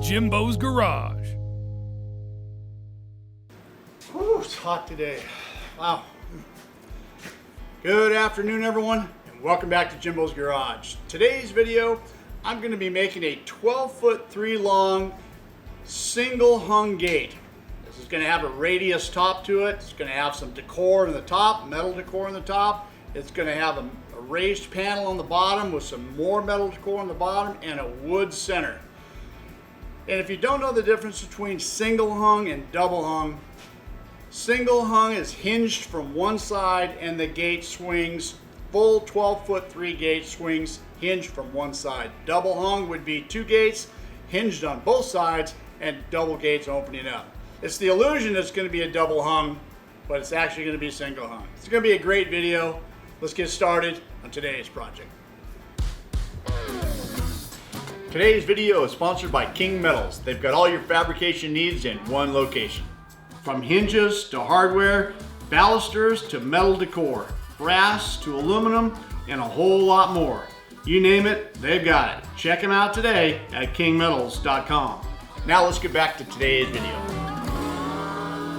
Jimbo's Garage. Whew, it's hot today. Wow. Good afternoon, everyone, and welcome back to Jimbo's Garage. Today's video, I'm going to be making a 12-foot 3 long single hung gate. This is going to have a radius top to it. It's going to have some decor in the top, metal decor in the top. It's going to have a raised panel on the bottom with some more metal decor on the bottom and a wood center. And if you don't know the difference between single hung and double hung, single hung is hinged from one side and the gate swings, full 12-foot 3 gate swings hinged from one side. Double hung would be 2 gates hinged on both sides and double gates opening up. It's the illusion it's going to be a double hung, but it's actually going to be single hung. It's going to be a great video. Let's get started on today's project. Today's video is sponsored by King Metals. They've got all your fabrication needs in one location. From hinges to hardware, balusters to metal decor, brass to aluminum, and a whole lot more. You name it, they've got it. Check them out today at kingmetals.com. Now let's get back to today's video.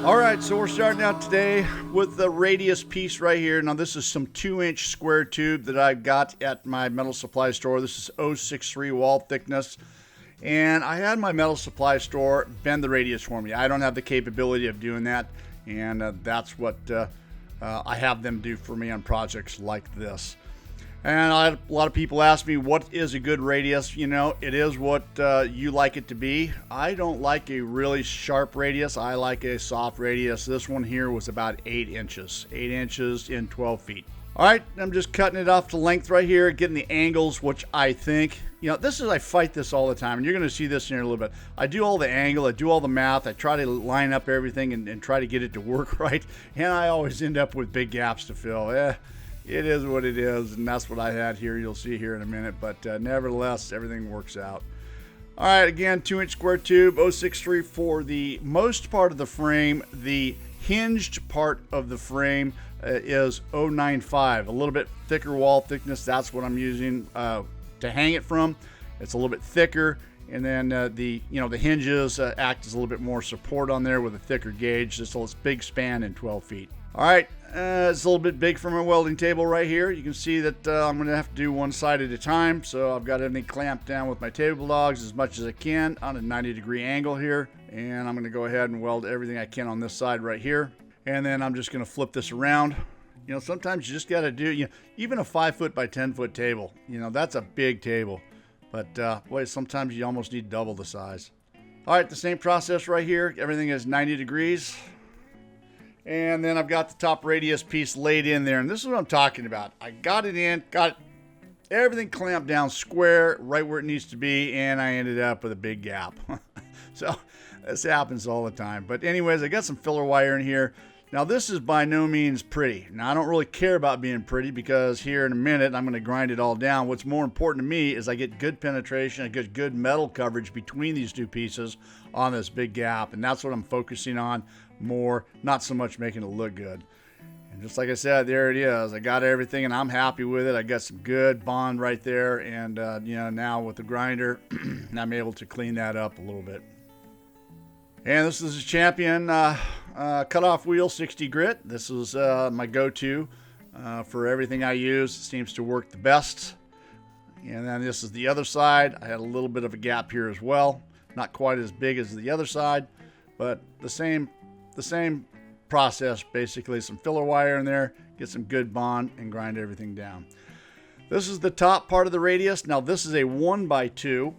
All right, so we're starting out today with the radius piece right here. Now this is some 2-inch square tube that I've got at my metal supply store. This is 063 wall thickness. And I had my metal supply store bend the radius for me. I don't have the capability of doing that, and that's what I have them do for me on projects like this. And I had a lot of people ask me, what is a good radius? You know, it is what you like it to be. I don't like a really sharp radius. I like a soft radius. This one here was about 8 inches. 8 inches in 12 feet. All right, I'm just cutting it off to length right here, getting the angles, which I think, I fight this all the time, and you're going to see this in here a little bit. I do all the angle, I do all the math, I try to line up everything and try to get it to work right, and I always end up with big gaps to fill. It is what it is, and that's what I had here. You'll see here in a minute, but nevertheless, everything works out. All right, again, 2-inch square tube, 063 for the most part of the frame. The hinged part of the frame is 095, a little bit thicker wall thickness. That's what I'm using to hang it from. It's a little bit thicker, and then the hinges act as a little bit more support on there with a thicker gauge. So it's big span in 12 feet. All right, it's a little bit big for my welding table right here. You can see that I'm going to have to do one side at a time. So I've got everything clamped down with my table dogs as much as I can on a 90-degree angle here. And I'm going to go ahead and weld everything I can on this side right here. And then I'm just going to flip this around. Sometimes you just got to do, even a 5-foot by 10-foot table, that's a big table. But boy, sometimes you almost need double the size. All right, the same process right here. Everything is 90 degrees. And then I've got the top radius piece laid in there. And this is what I'm talking about. I got it in, got everything clamped down square, right where it needs to be. And I ended up with a big gap. So this happens all the time. But anyways, I got some filler wire in here. Now this is by no means pretty. Now I don't really care about being pretty because here in a minute I'm going to grind it all down. What's more important to me is I get good penetration, I get good metal coverage between these two pieces on this big gap, and that's what I'm focusing on more, not so much making it look good. And just like I said, there it is. I got everything and I'm happy with it. I got some good bond right there, and now with the grinder I'm able to clean that up a little bit. And this is a Champion cutoff wheel 60 grit. This is my go-to for everything I use. It seems to work the best. And then this is the other side. I had a little bit of a gap here as well. Not quite as big as the other side, but the same process basically. Some filler wire in there, get some good bond, and grind everything down. This is the top part of the radius. Now this is a 1x2.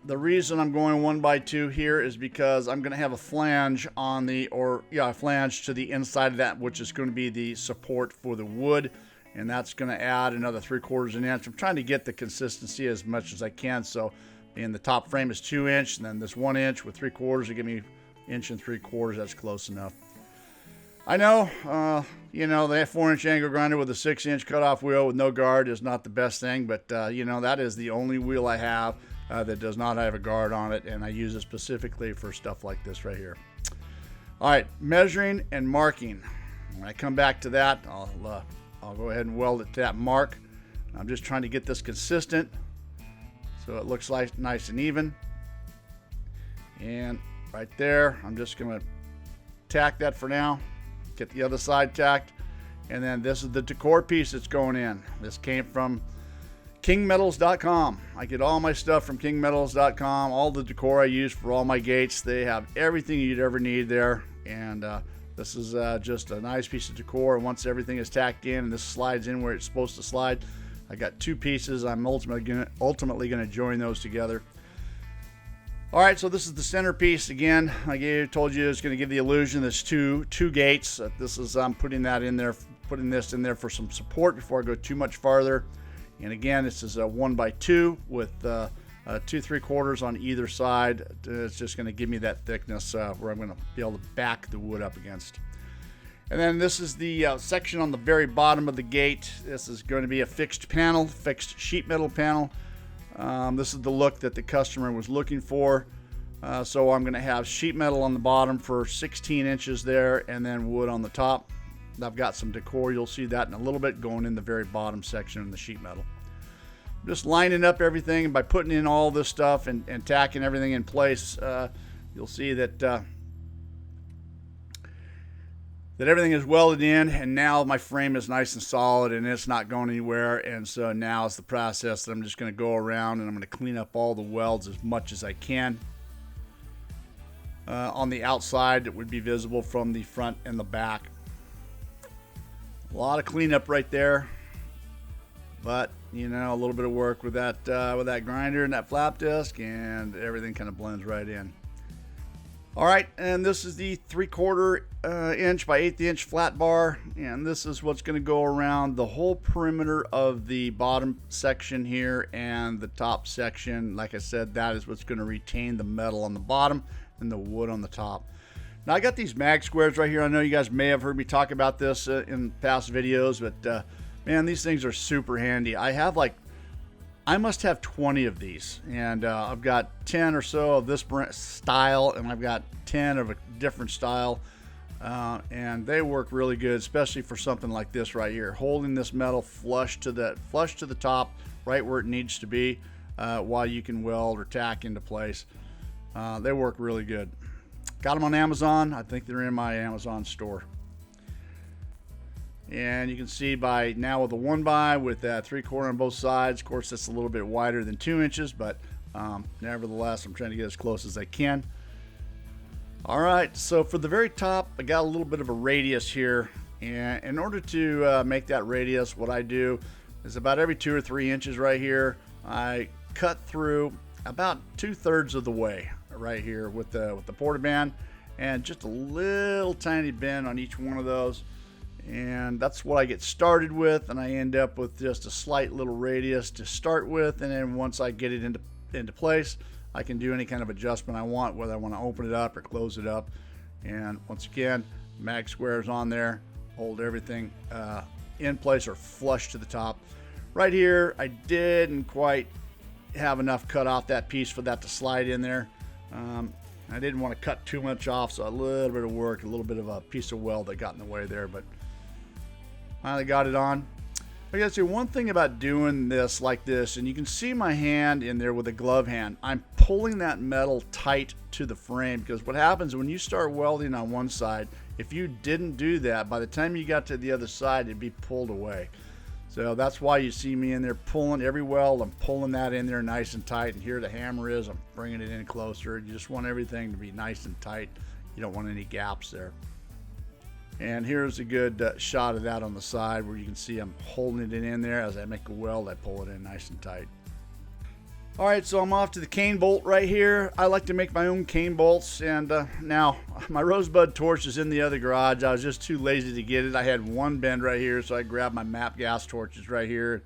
The reason I'm going 1x2 here is because I'm going to have a flange on a flange to the inside of that, which is going to be the support for the wood, and that's going to add another 3/4 an inch. I'm trying to get the consistency as much as I can. So, and the top frame is 2 inch, and then this 1 inch with 3/4 to give me 1 3/4 inches. That's close enough. I know, the 4-inch angle grinder with a 6-inch cutoff wheel with no guard is not the best thing, but that is the only wheel I have that does not have a guard on it, and I use it specifically for stuff like this right here. All right, measuring and marking. When I come back to that, I'll go ahead and weld it to that mark. I'm just trying to get this consistent so it looks like nice and even. And right there, I'm just gonna tack that for now. Get the other side tacked. And then this is the decor piece that's going in. This came from kingmetals.com. I get all my stuff from kingmetals.com. All the decor I use for all my gates. They have everything you'd ever need there. And this is just a nice piece of decor. And once everything is tacked in and this slides in where it's supposed to slide, I got two pieces. I'm ultimately gonna join those together. All right, so this is the centerpiece again. I told you it's going to give the illusion there's two gates. I'm putting that in there, putting this in there for some support before I go too much farther. And again, this is a 1x2 with 2 3/4 on either side. It's just going to give me that thickness where I'm going to be able to back the wood up against. And then this is the section on the very bottom of the gate. This is going to be a fixed panel, fixed sheet metal panel. This is the look that the customer was looking for. So I'm going to have sheet metal on the bottom for 16 inches there, and then wood on the top. I've got some decor. You'll see that in a little bit going in the very bottom section in the sheet metal. Just lining up everything, and by putting in all this stuff and tacking everything in place, you'll see that that everything is welded in, and now my frame is nice and solid and it's not going anywhere. And so now it's the process that I'm just going to go around and I'm going to clean up all the welds as much as I can. On the outside, it would be visible from the front and the back. A lot of cleanup right there, but you know, a little bit of work with that grinder and that flap disc, and everything kind of blends right in. All right, and this is the 3/4 inch by 1/8 inch flat bar, and this is what's going to go around the whole perimeter of the bottom section here and the top section. Like I said, that is what's going to retain the metal on the bottom and the wood on the top. Now I got these mag squares right here. I know you guys may have heard me talk about this in past videos, but man, these things are super handy. I must have 20 of these, and I've got 10 or so of this style, and I've got 10 of a different style, and they work really good, especially for something like this right here, holding this metal flush to the top, right where it needs to be, while you can weld or tack into place. They work really good. Got them on Amazon. I think they're in my Amazon store. And you can see by now with a 1x with that 3/4 on both sides. Of course, that's a little bit wider than 2 inches, but nevertheless, I'm trying to get as close as I can. All right, so for the very top, I got a little bit of a radius here. And in order to make that radius, what I do is about every 2 or 3 inches right here, I cut through about 2/3 of the way right here with the portaband, and just a little tiny bend on each one of those. And that's what I get started with, and I end up with just a slight little radius to start with, and then once I get it into place, I can do any kind of adjustment I want, whether I want to open it up or close it up. And once again, mag squares on there, hold everything in place or flush to the top. Right here, I didn't quite have enough cut off that piece for that to slide in there. I didn't want to cut too much off, so a little bit of work, a little bit of a piece of weld that got in the way there, but finally got it on. I gotta say one thing about doing this like this, and you can see my hand in there with a glove hand. I'm pulling that metal tight to the frame, because what happens when you start welding on one side, if you didn't do that, by the time you got to the other side, it'd be pulled away. So that's why you see me in there pulling every weld. I'm pulling that in there nice and tight, and here the hammer is. I'm bringing it in closer. You just want everything to be nice and tight. You don't want any gaps there. And here's a good shot of that on the side where you can see I'm holding it in there. As I make a weld, I pull it in nice and tight. All right, so I'm off to the cane bolt right here. I like to make my own cane bolts, and now my rosebud torch is in the other garage. I was just too lazy to get it. I had one bend right here, so I grabbed my MAP gas torches right here.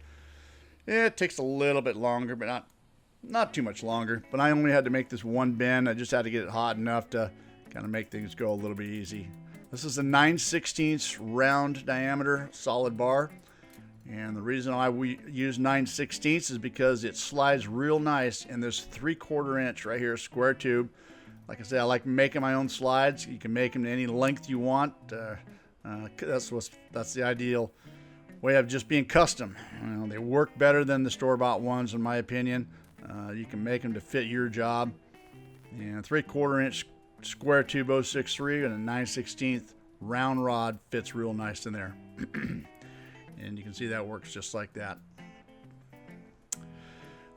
It takes a little bit longer, but not too much longer. But I only had to make this one bend. I just had to get it hot enough to kind of make things go a little bit easy. This is a 9/16 round diameter solid bar. And the reason I use 9/16 is because it slides real nice in this 3/4 inch right here, square tube. Like I said, I like making my own slides. You can make them to any length you want. That's the ideal way of just being custom. You know, they work better than the store-bought ones, in my opinion. You can make them to fit your job. And 3/4 inch square tube 063 and a 9/16 round rod fits real nice in there. And you can see that works just like that.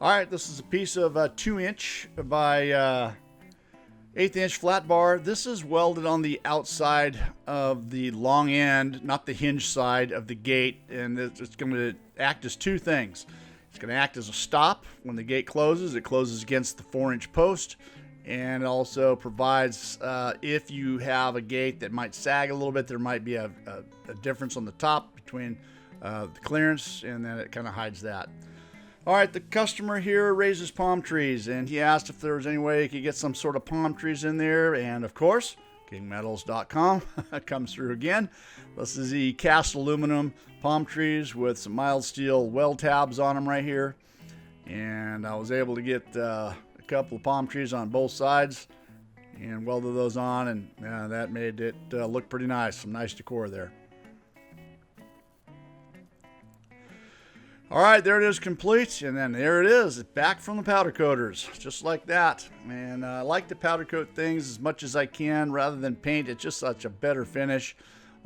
All right, this is a piece of 2-inch by 1/8 inch flat bar. This is welded on the outside of the long end, not the hinge side of the gate, and it's going to act as two things. It's going to act as a stop when the gate closes. It closes against the 4-inch post, and also provides, if you have a gate that might sag a little bit, there might be a difference on the top between the clearance, and then it kind of hides that. All right, the customer here raises palm trees, and he asked if there was any way he could get some sort of palm trees in there, and of course, kingmetals.com comes through again. This is the cast aluminum palm trees with some mild steel weld tabs on them right here, and I was able to get a couple of palm trees on both sides and welded those on, and that made it look pretty nice. Some nice decor there. All right, there it is complete, and then there it is, back from the powder coaters, just like that. And I like to powder coat things as much as I can rather than paint. It's just such a better finish.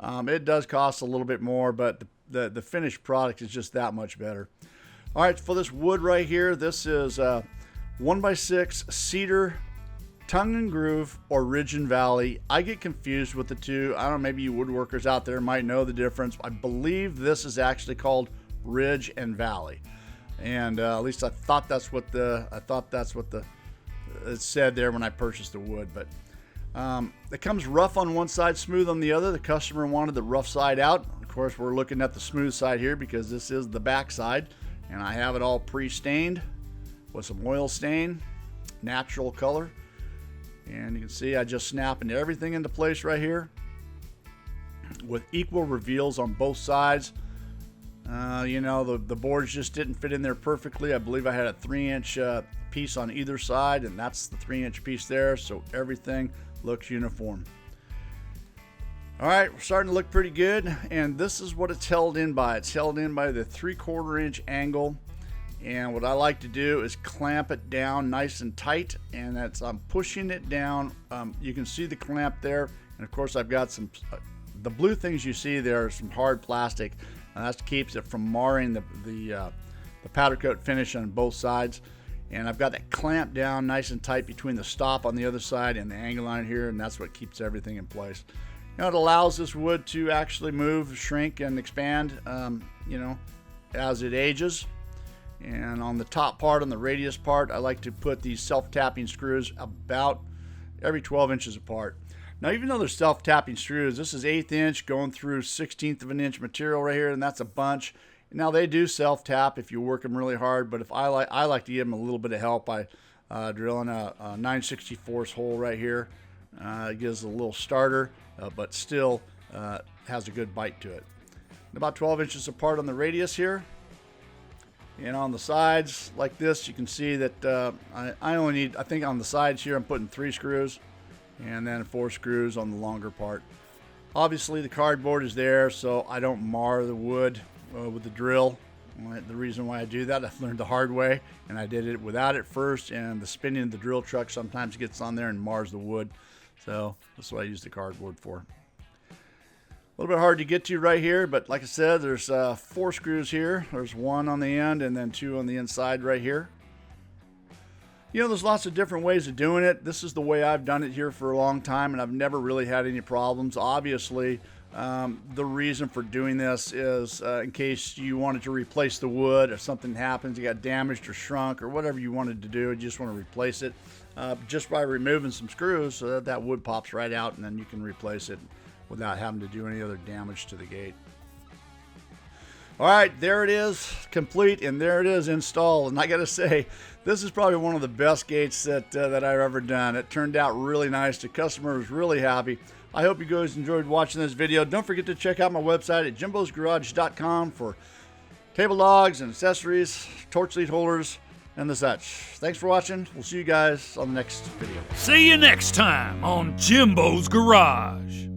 It does cost a little bit more, but the finished product is just that much better. All right, for this wood right here, this is 1x6 cedar, tongue and groove, or ridge and valley. I get confused with the two. I don't know, maybe you woodworkers out there might know the difference. I believe this is actually called ridge and valley, and at least I thought that's what it said there when I purchased the wood. But it comes rough on one side, smooth on the other. The customer wanted the rough side out. Of course, we're looking at the smooth side here because this is the back side, and I have it all pre-stained with some oil stain, natural color. And you can see I just snapping everything into place right here with equal reveals on both sides. You know, the boards just didn't fit in there perfectly. I believe I had a 3-inch piece on either side, and that's the 3-inch piece there, so everything looks uniform. All right, we're starting to look pretty good, and this is what it's held in by. It's held in by the 3/4 inch angle, and what I like to do is clamp it down nice and tight, and I'm pushing it down. You can see the clamp there, and of course I've got some the blue things you see there are some hard plastic. That keeps it from marring the powder coat finish on both sides. And I've got that clamp down nice and tight between the stop on the other side and the angle line here, and that's what keeps everything in place. You know, it allows this wood to actually move, shrink, and expand, you know, as it ages. And on the top part, on the radius part, I like to put these self-tapping screws about every 12 inches apart. Now, even though they're self-tapping screws, this is 1/8 inch going through 1/16 of an inch material right here, and that's a bunch. Now, they do self-tap if you work them really hard, but if I like to give them a little bit of help by drilling a 9/64 hole right here. It gives a little starter, but still has a good bite to it. About 12 inches apart on the radius here. And on the sides like this, you can see that I only need, I think on the sides here, I'm putting 3 screws. And then 4 screws on the longer part. Obviously the cardboard is there so I don't mar the wood with the drill. The reason why I do that, I've learned the hard way, and I did it without it first, and the spinning of the drill truck sometimes gets on there and mars the wood. So that's what I use the cardboard for. A little bit hard to get to right here, but like I said, there's 4 screws here. There's 1 on the end and then 2 on the inside right here. You know, there's lots of different ways of doing it. This is the way I've done it here for a long time, and I've never really had any problems. Obviously, the reason for doing this is in case you wanted to replace the wood, if something happens, you got damaged or shrunk or whatever you wanted to do, you just want to replace it. Just by removing some screws, that wood pops right out, and then you can replace it without having to do any other damage to the gate. All right, there it is, complete, and there it is installed. And I got to say, this is probably one of the best gates that I've ever done. It turned out really nice. The customer was really happy. I hope you guys enjoyed watching this video. Don't forget to check out my website at JIMBO'Sgarage.com for table logs and accessories, torch lead holders, and the such. Thanks for watching. We'll see you guys on the next video. See you next time on Jimbo's Garage.